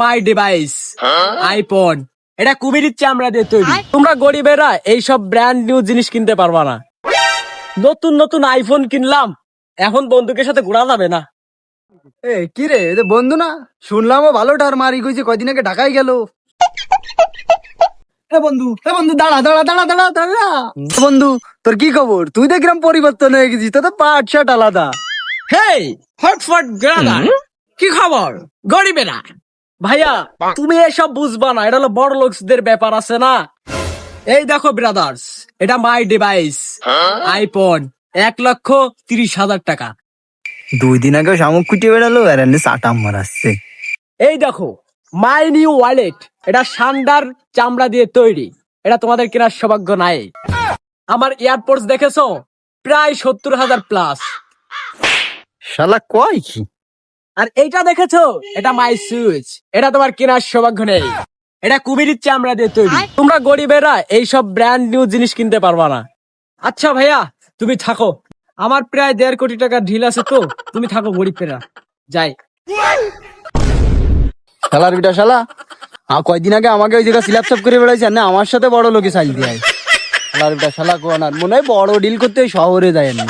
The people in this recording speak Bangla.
মাই ডিভাইস আইফোন। এটা কুমিরের চামড়া দিয়ে তৈরি। তোমরা গরিবেরা এইসব ব্র্যান্ড নিউ জিনিস কিনতে পারবা না। নতুন নতুন আইফোন কিনলাম, এখন বন্ধুকের সাথে ঘোরা যাবে না। এ কি রে, এ তো বন্ধু না? শুনলাম ও ভালো টার মারি গেছে, কয়দিন আগে ঢাকায় গেল। এ বন্ধু দাঁড়া দাঁড়া দাঁড়া দাঁড়া দাঁড়া। বন্ধু তোর কি খবর? তুই দেখলাম পরিবর্তন হয়ে গেছিস, তোর তো পাট শার্ট আলাদা। হেই হটফট ব্রাদার, কি খবর গরিবেরা? ভাইয়া তুমি এসব বুঝবা না, এটা হলো বড় লোকদের ব্যাপার আছে না। এই দেখো ব্রাদার্স, এটা মাই ডিভাইস আইফোন, 1,30,000 টাকা। 2 দিন আগে শামুক কুটিয়ে বেড়ালো আর এনে চাটা মারাচ্ছে। এই দেখো মাই নিউ ওয়ালেট, এটা সান্ডার চামড়া দিয়ে তৈরি। এটা তোমাদের কেনার সৌভাগ্য নাই। আমার এয়ারপোর্টস দেখেছো, প্রায় 70,000 প্লাস। শালা কয় কি? আর এইটা দেখেছো, এটা মাই সুইচ, এটা তোমার কেনার সৌভাগ্য নেই। এটা কুমিরের চামড়া দিয়ে তৈরি। তোমরা গরিবেরা এইসব ব্র্যান্ড নিউ জিনিস কিনতে পারবা না। আচ্ছা ভাইয়া তুমি থাকো, আমার প্রায় 1.5 কোটি টাকার ঢিল আছে, তো তুমি থাকো গরিবেরা, যাই। শালার বিটা শালা, কয়দিন আগে আমাকে ওই জায়গা সিলাপ সাপ করে বেড়াইছে, না আমার সাথে বড় লোকে সাইল দিয়ে। শালার বিটা শালা কোন আর মনে হয় বড় ডিল করতে ওই শহরে যায় না।